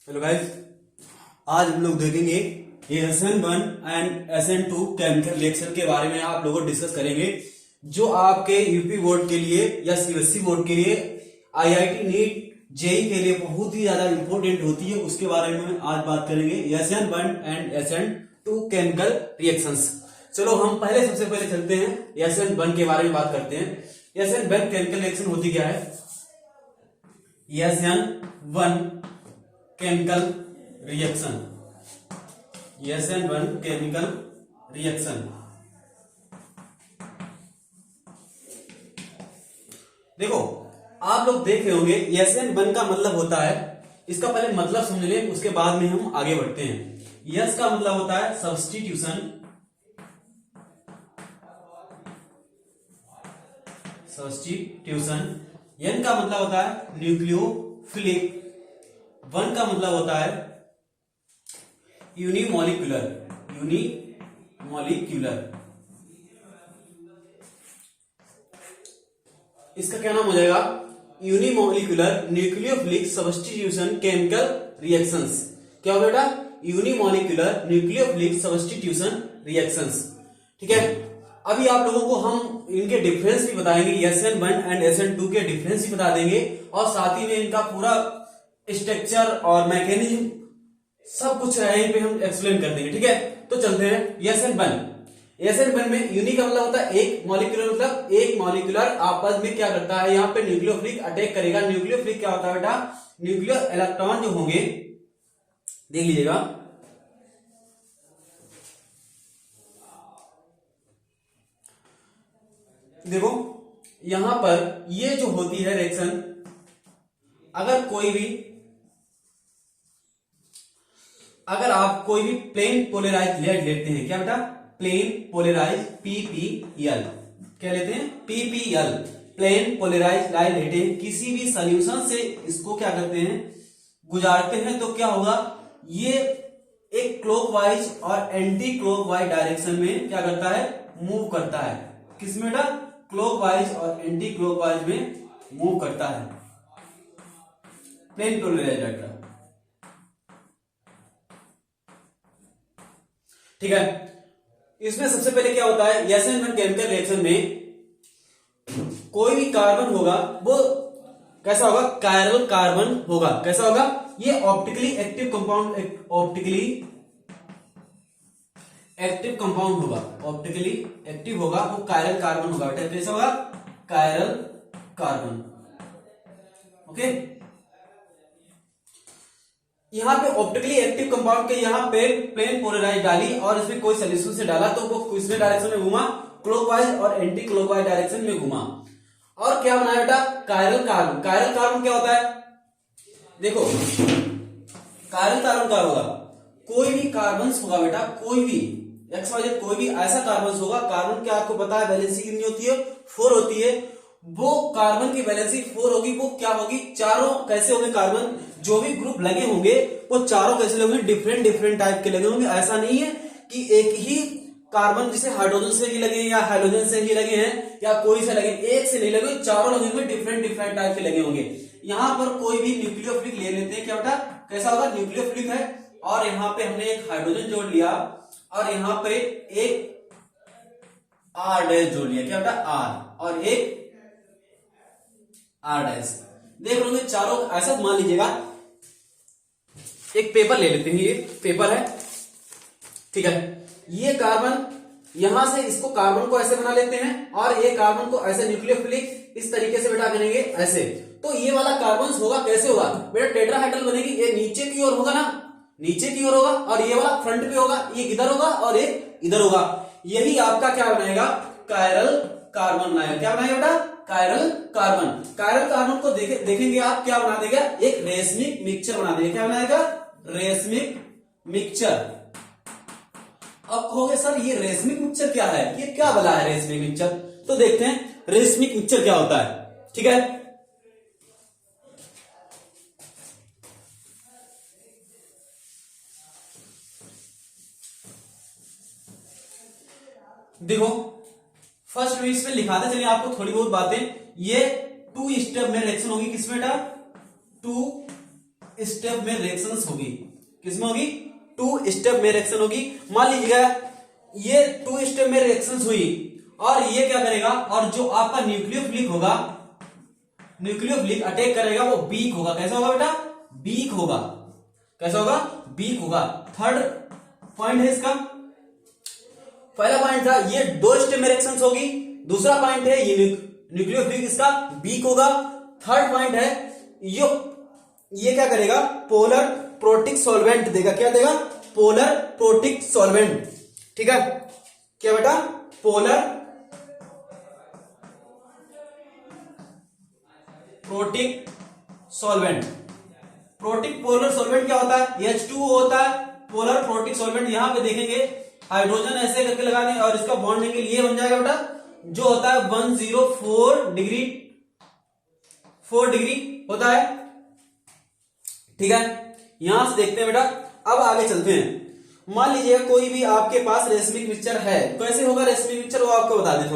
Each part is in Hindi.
हेलो गाइस, आज हम लोग देखेंगे ये SN1 and SN2 chemical reaction के बारे में आप लोगों को डिस्कस करेंगे। जो आपके यूपी बोर्ड के लिए या सीबीएसई बोर्ड के लिए, आईआईटी नीट जेई के लिए बहुत ही ज्यादा इंपॉर्टेंट होती है, उसके बारे में आज बात करेंगे। SN1 and SN2 chemical reactions. चलो हम सबसे पहले चलते हैं SN1 के बारे में बात करते हैं। SN1 केमिकल रिएक्शन होती क्या है? SN1 chemical reaction, SN1 chemical reaction. देखो, आप लोग देख रहे होंगे SN1 का मतलब होता है, इसका पहले मतलब समझ लें, उसके बाद में हम आगे बढ़ते हैं। S का मतलब होता है सब्स्टिट्यूशन, N का मतलब होता है न्यूक्लियोफिलिक, 1 का मतलब होता है यूनिमोलिकुलर। इसका क्या नाम हो जाएगा? Unimolecular nucleophilic substitution chemical reactions. क्या हो बेटा? Unimolecular nucleophilic substitution reactions. ठीक है, अभी आप लोगों को हम इनके डिफरेंस भी बताएंगे, SN1 एंड SN2 के डिफरेंस भी बता देंगे, और साथ ही में इनका पूरा स्ट्रक्चर और मैकेनिज्म सब कुछ यहीं पे हम एक्सप्लेन कर देंगे। ठीक है, तो चलते हैं। SN1 में यूनि का मतलब होता है एक, मॉलिक्यूलर मतलब एक मॉलिक्यूलर आपस में क्या करता है, यहाँ पे न्यूक्लियोफिलिक अटैक करेगा। न्यूक्लियोफिलिक क्या होता है बेटा? न्यूक्लियर इलेक्ट्रॉन जो होंगे, देख लीजिएगा, देखो यहां पर ये जो होती है रिएक्शन, अगर आप कोई भी प्लेन पोलराइज लेड लेते हैं, क्या बेटा? प्लेन पोलराइज PPL, क्या लेते हैं? PPL, प्लेन पोलराइज लाइट लेते हैं, किसी भी सॉल्यूशन से इसको क्या करते हैं? गुजारते हैं, तो क्या होगा? ये एक क्लॉकवाइज और एंटी क्लॉकवाइज डायरेक्शन में क्या करता है? मूव करता है। किसमें बेटा? क्लॉकवाइज और एंटी क्लॉकवाइज में मूव करता है प्लेन पोलराइज डायरेक्शन। ठीक है, इसमें सबसे पहले क्या होता है? SN1 केमिकल रिएक्शन में कोई भी कार्बन होगा, वो कैसा होगा? कायरल कार्बन होगा। कैसा होगा? ये optically active compound optically active होगा, वो कायरल कार्बन होगा। बेटा कैसा होगा? Chiral carbon. ओके, यहां पे ऑप्टिकली एक्टिव कंपाउंड के यहां पे प्लेन पोलराइज डाली और इसमें कोई सॉल्यूशन से डाला, तो वो किसमें डायरेक्शन में घुमा? क्लॉकवाइज और एंटी क्लॉकवाइज डायरेक्शन में घुमा। और क्या बनाया बेटा? Chiral carbon. कायरल कार्बन क्या होता है? देखो, कायरल कार्बन क्या होगा? कोई भी कार्बन होगा बेटा, कोई भी XYZ कोई भी ऐसा कार्बन होगा। कार्बन क्या आपको पता है वैलेंसी कितनी होती है? 4 होती है। वो कार्बन की वैलेंसी 4 होगी, वो क्या होगी? चारों कैसे होंगे? कार्बन जो भी ग्रुप लगे होंगे वो चारों कैसे लगे? डिफरेंट टाइप के लगे होंगे। ऐसा नहीं है कि एक ही कार्बन जिसे हाइड्रोजन से भी लगे या हाइड्रोजन से भी लगे हैं या कोई से लगे, एक से नहीं लगे, चारों लगे होंगे, डिफरेंट टाइप के लगे होंगे। यहां पर कोई भी न्यूक्लियोफिलिक ले लेते हैं, क्या बेटा? कैसा होगा? न्यूक्लियोफिलिक है, और यहां पे हमने एक हाइड्रोजन जोड़ लिया और यहां पे एक R डैश जोड़ लिया। क्या बेटा? R और एक R डैश। देख लोगे चारों, ऐसा मान लीजिएगा, एक पेपर ले लेते हैं, ये पेपर है। ठीक है, ये कार्बन यहां से इसको कार्बन को ऐसे बना लेते हैं और ये कार्बन को ऐसे न्यूक्लियोफिलिक इस तरीके से बेटा करेंगे ऐसे, तो ये वाला कार्बन होगा कैसे होगा बेटा? टेट्राहाइड्रल बनेगी। ये नीचे की ओर होगा ना, नीचे की ओर होगा, और ये वाला फ्रंट पे होगा, ये इधर होगा और ये इधर होगा। यही आपका क्या बनाएगा? कायरल कार्बन बनाएगा। क्या बनाएगा बेटा? Chiral carbon. कायरल कार्बन को देखेंगे आप, क्या बना देगा? एक रेशमिक मिक्सचर बना देगा। क्या बनाएगा? Racemic mixture. अब कहोगे सर ये रेशमिक मिक्सचर क्या है? ये क्या बना है रेशमिक मिक्सचर? तो देखते हैं रेशमिक मिक्सचर क्या होता है। ठीक है, देखो फर्स्ट में इसमें लिखाते चलिए आपको थोड़ी बहुत बातें। ये 2 स्टेप में रिएक्शन होगी। किसमें बेटा? 2 स्टेप में रिएक्शंस होगी। किसमें होगी? 2 स्टेप में रिएक्शन होगी। मान लीजिएगा ये 2 स्टेप में रिएक्शंस हुई और ये क्या करेगा, और जो आपका न्यूक्लियोफिलिक होगा, न्यूक्लियोफिलिक अटैक करेगा, वो वीक होगा। कैसा होगा बेटा? वीक होगा। कैसा होगा? वीक होगा। थर्ड पॉइंट है इसका। पहला पॉइंट था ये 2 स्टेप में रिएक्शंस होगी। दूसरा पॉइंट है ये न्यूक्लियोफिलिक इसका वीक होगा। थर्ड पॉइंट है ये क्या करेगा? पोलर प्रोटिक सॉल्वेंट देगा। क्या देगा? Polar protic solvent. ठीक है, क्या बेटा? Polar protic solvent. Protic polar solvent क्या होता है? H2O होता है पोलर प्रोटिक सॉल्वेंट। यहां पे देखेंगे हाइड्रोजन ऐसे करके लगाने और इसका बॉन्ड एंगल ये बन जाएगा बेटा, जो होता है 104 डिग्री 4 डिग्री होता है। ठीक है, यहां से देखते हैं बेटा। अब आगे चलते हैं। मान लीजिएगा कोई भी आपके पास रेशमिक मिक्सचर है, तो ऐसे होगा रेशमिक मिक्सचर, वो आपको बता दें।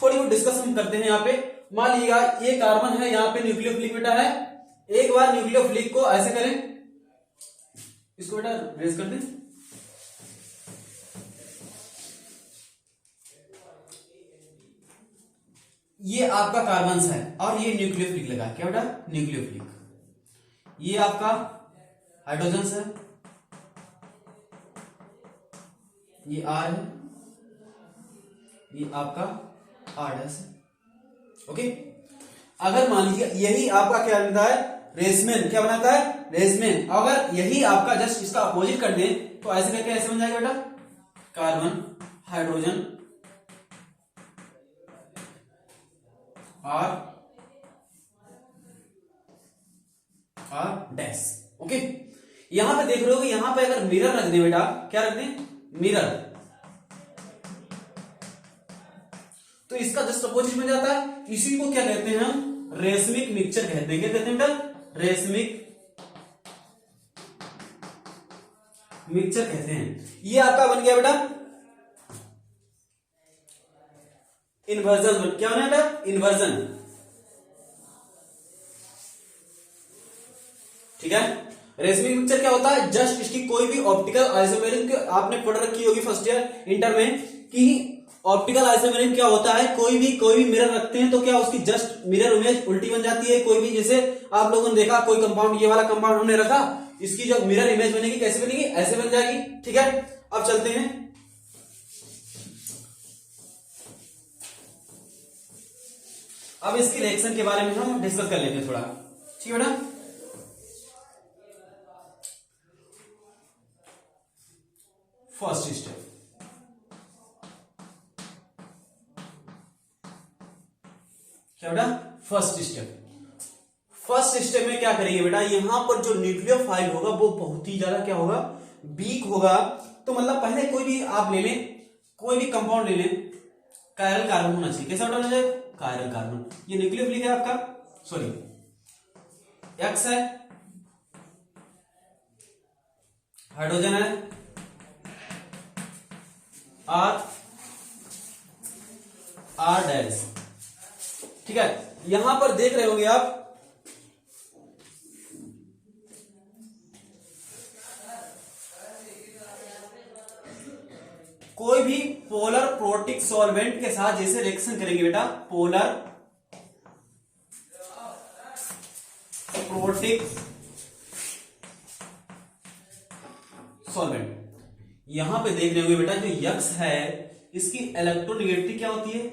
थोड़ी बहुत डिस्कशन करते हैं यहाँ पे। मान लीजिएगा ये कार्बन है, यहाँ पे न्यूक्लियोफिलिक बेटा है। एक बार न्यूक्लियोफिलिक को ऐसे करें, इसको बेटा रेज कर दें। ये आपका कार्बन है और ये न्यूक्लियोफिलिक लगा। क्या बेटा? न्यूक्लियोफिलिक। ये आपका हाइड्रोजन है, ये R है, ये आपका R है। ओके, अगर मान लीजिए यही आपका क्या बनता है? रेसमेन। क्या बनाता है? रेसमेन। अगर यही आपका जस्ट इसका अपोजिट कर दे तो ऐसे करके ऐसे बन जाएगा बेटा, carbon hydrogen R dash. Okay, यहां पे देख रहे हो कि यहां पे अगर मिरर रख दे बेटा, क्या रख दे? मिरर, तो इसका जस्ट अपोजिट में जाता है। इसी को क्या कहते हैं हम? रेशमिक मिक्सचर कहते हैं। क्या कहते हैं बेटा? रेशमिक मिक्सचर कहते हैं। ये आपका बन गया बेटा इन्वर्जन। क्या बना बेटा? इन्वर्जन। ठीक है, रेशमिक मिक्सचर क्या होता है? जस्ट इसकी कोई भी ऑप्टिकल आइसोमेरिज्म, आपने पढ़ रखी होगी फर्स्ट ईयर इंटर में कि ऑप्टिकल आइसोमेरिज्म क्या होता है। कोई भी मिरर रखते हैं तो क्या उसकी जस्ट मिरर इमेज उल्टी बन जाती है। कोई भी, जैसे आप लोगों ने देखा कोई कंपाउंड, ये वाला कंपाउंड हमने रखा, इसकी जो मिरर इमेज बनेगी कैसे बनेगी? ऐसे बन जाएगी। ठीक है, अब चलते हैं। अब इसकी रिएक्शन के बारे में हम डिस्कस कर लेते हैं थोड़ा। ठीक है बेटा, फर्स्ट स्टेप। क्या बेटा? First step. फर्स्ट स्टेप में क्या करेंगे बेटा? यहां पर जो न्यूक्लियोफाइल होगा वो बहुत ही ज्यादा क्या होगा? वीक होगा। तो मतलब पहले कोई भी आप ले लें, कोई भी कंपाउंड ले लें, कायरल कार्बन होना चाहिए। कैसा होना चाहिए? Chiral carbon. ये न्यूक्लियोफिलिक है आपका, सॉरी एक्स है, हाइड्रोजन है R डैश। ठीक है, यहां पर देख रहे होंगे आप कोई भी पोलर प्रोटिक सॉल्वेंट के साथ जैसे रिएक्शन करेंगे बेटा, पोलर प्रोटिक सॉल्वेंट, यहां पे देख रहे होंगे बेटा जो यक्स है इसकी इलेक्ट्रोनेगेटिविटी क्या होती है?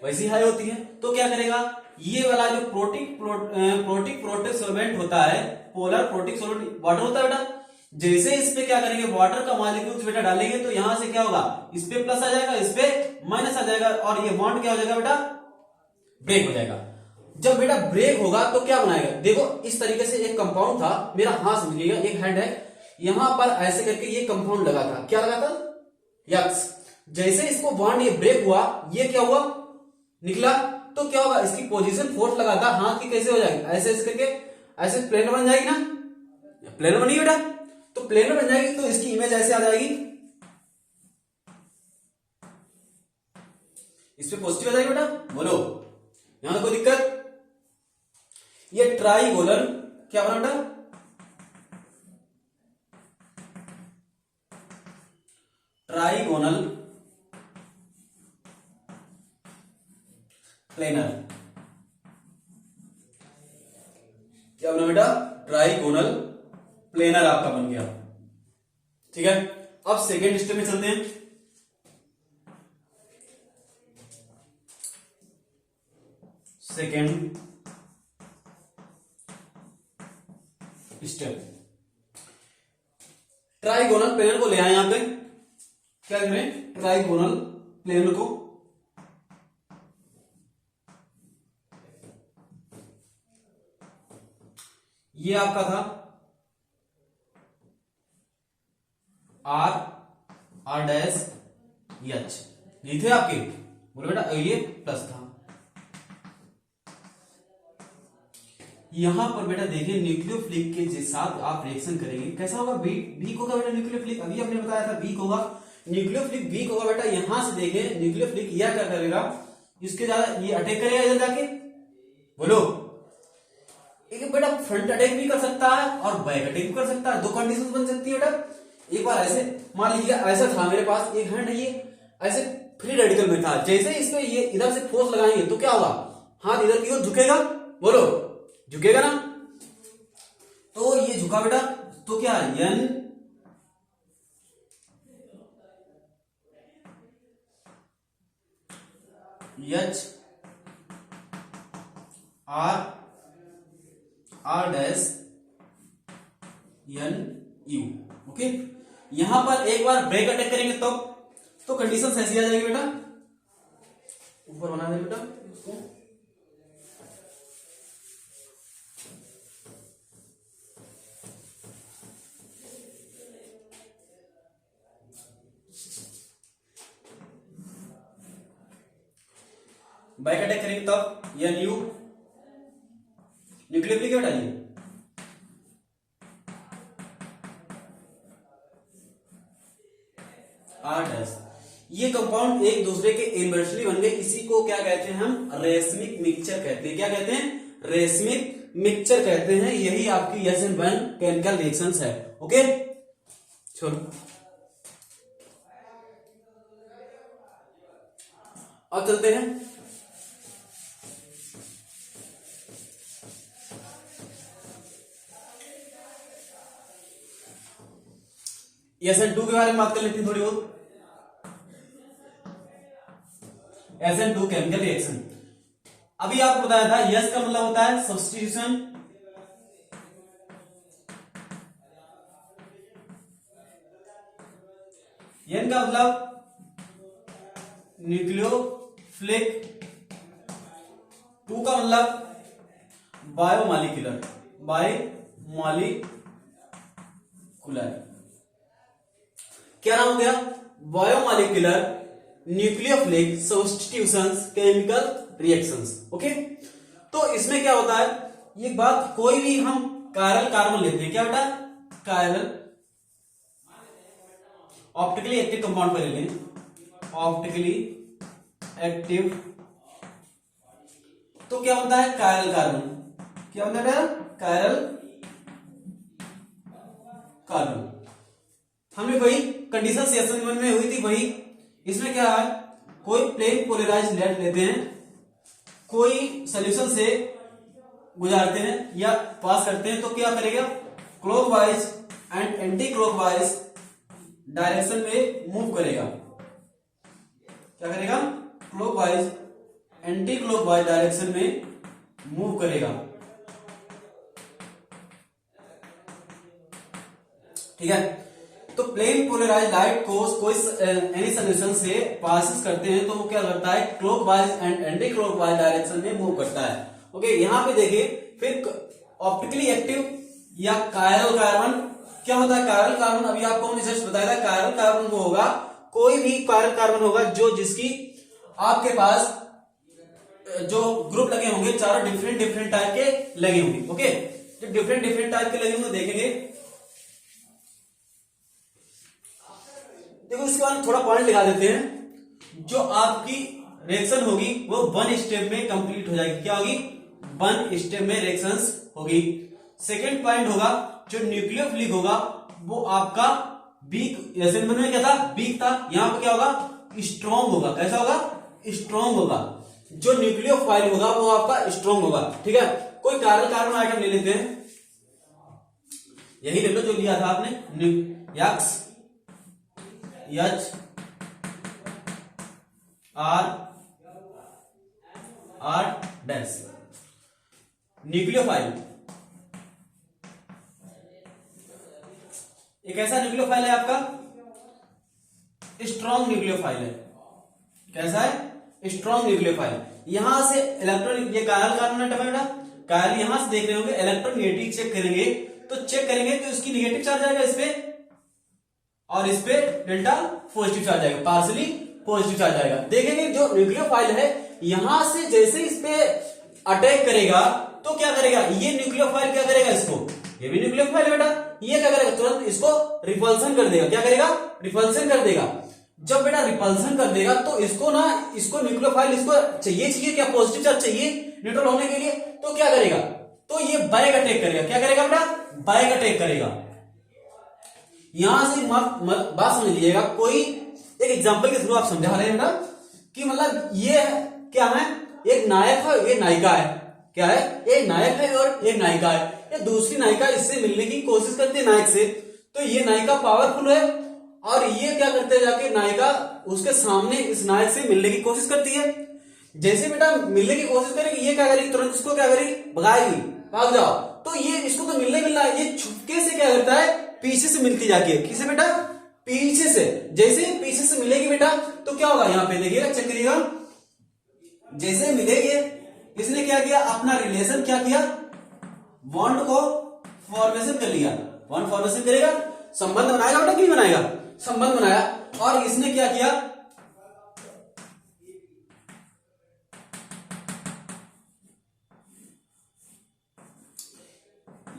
वैसी हाई होती है। तो क्या करेगा? ये वाला जो प्रोटिक प्रोटिक सॉल्वेंट होता है, पोलर प्रोटिक सॉल्वेंट वाटर होता है बेटा, जैसे इस पे क्या करेंगे? वाटर का मॉलिक्यूल बेटा डालेंगे तो यहां से क्या होगा? इस पे प्लस आ जाएगा, इस पे माइनस आ जाएगा और ये बॉन्ड क्या हो जाएगा बेटा? ब्रेक हो जाएगा। जब बेटा ब्रेक होगा तो क्या बनाएगा? देखो इस तरीके से एक कंपाउंड था, मेरा हाथ समझिएगा, एक हैंड है, यहां पर ऐसे करके ये कंपाउंड लगा था। क्या लगा था? यक्स। जैसे इसको बॉन्ड ये ब्रेक हुआ, ये क्या हुआ? निकला। तो क्या होगा? इसकी पोजीशन फोर्स लगा था हाथ की, कैसे हो जाएगी? ऐसे ऐसे करके ऐसे प्लेन बन जाएगी ना, प्लेन बनी बेटा, तो प्लेन बन जाएगी तो इसकी इमेज ऐसे आ जाएगी, इस पे पॉजिटिव आ जाएगी बेटा। बोलो यहां तो कोई दिक्कत? ये ट्राइगोनल क्या बना बेटा? Trigonal planar. क्या बना बेटा? ट्राइगोनल प्लेनर आपका बन गया। ठीक है, अब सेकेंड स्टेप में चलते हैं। सेकेंड स्टेप, ट्राइगोनल प्लेनर को ले आए यहां पे। क्या करें? ट्राइगोनल प्लेनर को ये आपका था आर डैश एच, नहीं थे आपके? बोलो बेटा, ये प्लस था। यहां पर बेटा देखिए न्यूक्लियोफिलिक के साथ आप रिएक्शन करेंगे, कैसा होगा? वीक होगा बेटा न्यूक्लियोफिलिक। अभी आपने बताया था वीक होगा, न्यूक्लियोफिलिक वीक होगा बेटा। यहां से देखें न्यूक्लियोफिलिक यह क्या करेगा? इसके ज्यादा ये अटैक करेगा इधर जाके। बोलो, एक बेटा फ्रंट अटैक भी कर सकता है और बैक अटैक भी कर सकता है। दो कंडीशन बन सकती है बेटा। एक बार ऐसे मान लीजिए ऐसा था मेरे पास एक हैंड, ये ऐसे फ्री रेडिकल में था। जैसे इसमें ये इधर से फोर्स लगाएंगे तो क्या होगा? हाथ इधर की ओर झुकेगा। बोलो, झुकेगा ना? तो ये झुका बेटा, तो क्या N H R dash N U. Okay, यहां पर एक बार ब्रेक अटैक करेंगे तो कंडीशन ऐसी आ जाएगी बेटा। ऊपर बना दे बेटा इसको। बैक अटैक करेंगे तब एन यू न्यूक्लियोफिलिक क्या बेटा? Are dash. ये कंपाउंड एक दूसरे के इन्वर्सली बन गए। इसी को क्या कहते हैं हम? रेसमिक मिक्सचर कहते हैं। क्या कहते हैं? रेसमिक मिक्सचर कहते हैं। यही आपकी SN1 केमिकल रिएक्शंस है। ओके, छोड़ो, अब चलते हैं SN2 के बारे में बात कर लेते हैं थोड़ी बहुत। SN2 केमिकल रिएक्शन, अभी आपको बताया था यस का मतलब होता है सब्स्टिट्यूशन, एन का मतलब न्यूक्लियोफिलिक, 2 का मतलब बायोमॉलिक्यूलर। क्या नाम हो गया? Biomolecular nucleophilic substitutions chemical reactions. Okay, तो इसमें क्या होता है? ये बात, कोई भी हम कायरल कार्बन लेते हैं, क्या बेटा? कायरल ऑप्टिकली एक्टिव कंपाउंड पर ले लें, ऑप्टिकली एक्टिव, तो क्या होता है? Chiral carbon. क्या होता है? Chiral carbon. हमने वही कंडीशन SN1 में हुई थी, वही इसमें क्या है? कोई प्लेन पोलराइज्ड लेड लेते हैं, कोई सॉल्यूशन से गुजारते हैं या पास करते हैं, तो क्या करेगा? Clockwise and anti clockwise direction में मूव करेगा। क्या करेगा? क्लॉकवाइज एंटी क्लॉकवाइज डायरेक्शन में मूव करेगा। ठीक है, तो प्लेन पोलराइज लाइट को कोई एनी सॉल्यूशन से पासिस करते हैं तो वो क्या करता है? Clockwise and anti clockwise direction में मूव करता है। ओके, यहां पे देखिए फिर ऑप्टिकली एक्टिव या कायरल कार्बन। क्या होता है कायरल कार्बन? अभी आपको हमने जस्ट बताया था, कायरल कार्बन वो होगा, कोई भी कायरल कार्बन होगा जो जिसकी आपके पास जो ग्रुप लगे होंगे चारों डिफरेंट टाइप के लगे होंगे। ओके, जब डिफरेंट टाइप के लगे होंगे देखेंगे, देखो इसके बाद थोड़ा पॉइंट लिखा देते हैं। जो आपकी रिएक्शन होगी वो 1 स्टेप में कंप्लीट हो जाएगी। क्या होगी? 1 स्टेप में रिएक्शंस होगी। सेकेंड पॉइंट होगा जो न्यूक्लियोफिलिक होगा वो आपका वीक, SN1 में क्या था, वीक था, यहां पे क्या होगा, स्ट्रॉन्ग होगा। कैसा होगा, स्ट्रॉन्ग होगा। जो न्यूक्लियोफाइल होगा वो आपका स्ट्रॉन्ग होगा। ठीक है, कोई कार्बन आइटम ले लेते हैं, यही ले लो जो लिया था आपने, x H R dash, nucleophile. एक ऐसा न्यूक्लियोफाइल है आपका, स्ट्रॉन्ग न्यूक्लियोफाइल है। कैसा है, स्ट्रॉन्ग न्यूक्लियोफाइल। यहां से इलेक्ट्रॉन, ये कायल कार्बन आइटम है बेटा, कायल यहां से देख रहे होंगे, इलेक्ट्रॉन नेगेटिव चेक करेंगे तो इसकी नेगेटिव चार्ज आएगा इस पे, और इस पे डेल्टा पॉजिटिव चार्ज आएगा, पार्सली पॉजिटिव चार्ज आएगा। देखेंगे जो न्यूक्लियोफाइल है यहां से जैसे इस पे अटैक करेगा तो क्या करेगा, ये न्यूक्लियोफाइल क्या करेगा, इसको, ये भी न्यूक्लियोफाइल है बेटा, ये क्या करेगा, तुरंत इसको रिपल्सन कर देगा। क्या करेगा, रिपल्सन कर देगा। जब बेटा रिपल्सन कर देगा तो इसको ना, इसको न्यूक्लियोफाइल इसको चाहिए क्या, पॉजिटिव चार्ज चाहिए न्यूट्रल होने के लिए, तो क्या करेगा, तो ये बैक अटैक करेगा। क्या करेगा बेटा, बैक अटैक करेगा। यहां से बात समझ लीजिएगा, कोई एक एग्जांपल के थ्रू आप समझा रहे हैं बेटा कि मतलब ये क्या है, एक नायक है, ये नायिका है। क्या है, एक नायक है और एक नायिका है। ये दूसरी नायिका इससे मिलने की कोशिश करती है नायक से, तो ये नायिका पावरफुल है और ये क्या करते हैं, जाके नायिका उसके सामने इस नायक से मिलने की कोशिश करती है। जैसे बेटा मिलने की कोशिश करेगी, ये क्या करेगी, तुरंत इसको क्या करेगी, भगाएगी, भाग जाओ। तो ये इसको तो मिलने मिल रहा है, ये छुपके से क्या करता है, पीछे से मिलती जाके, किसे बेटा, पीछे से। जैसे पीछे से मिलेगी बेटा तो क्या होगा, यहां पे देखिएगा, चेक करिएगा, जैसे मिलेगी, इसने क्या किया, अपना रिलेशन क्या किया, बॉन्ड को फॉर्मेशन कर लिया। बॉन्ड फॉर्मेशन करेगा, संबंध बनाएगा बेटा, क्यों बनाएगा, संबंध बनाया। और इसने क्या किया,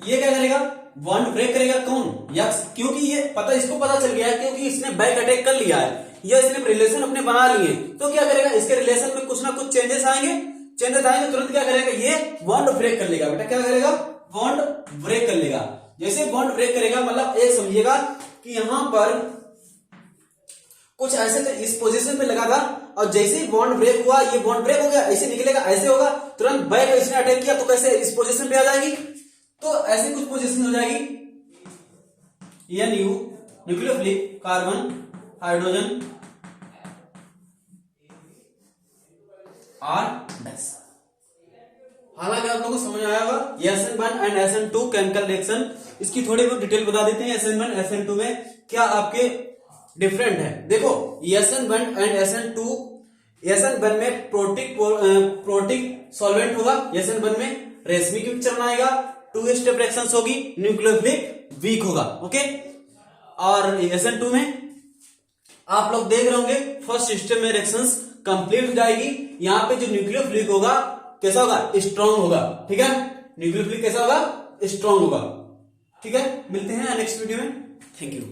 ये क्या करेगा, बॉन्ड ब्रेक करेगा। कौन, यक्स, क्योंकि ये पता, इसको पता चल गया है, क्योंकि इसने बैक अटैक कर लिया है, या इसने रिलेशन अपने बना लिए, तो क्या करेगा, इसके रिलेशन में कुछ ना कुछ चेंजेस आएंगे, तुरंत क्या करेगा, ये बॉन्ड ब्रेक कर लेगा। बेटा क्या करेगा, बॉन्ड ब्रेक कर लेगा। जैसे बॉन्ड ब्रेक करेगा, मतलब एक समझिएगा कि यहां पर कुछ ऐसे तो इस पोजीशन पे लगा था, और जैसे ही बॉन्ड ब्रेक हुआ, ये बॉन्ड ब्रेक हो गया, ऐसे निकलेगा, ऐसे होगा, तुरंत बैक इसने अटैक किया तो कैसे इस पोजीशन पे आ जाएगी, तो ऐसे कुछ पोजीशन हो जाएगी। NU, nucleophilic, carbon, hydrogen, R dash. हालांकि आप लोगों को समझ आया होगा, SN1 and SN2 chemical reaction, इसकी थोड़ी बहुत डिटेल बता देते हैं। SN1 SN2 में क्या आपके डिफरेंट है, देखो SN1 एंड SN2, SN1 में प्रोटिक सॉल्वेंट होगा, SN1 में रेशमी की पिक्चर बनाएगा, 2 स्टेप रिएक्शंस होगी, न्यूक्लियोफिलिक वीक होगा, ओके। और SN2 में आप लोग देख रहे होंगे, फर्स्ट स्टेप में रिएक्शंस कंप्लीट हो जाएगी। यहां पे जो न्यूक्लियोफिलिक होगा कैसा होगा, स्ट्रॉन्ग होगा। ठीक है, न्यूक्लियोफिलिक कैसा होगा, स्ट्रॉन्ग होगा। ठीक है, मिलते हैं नेक्स्ट वीडियो में, थैंक यू।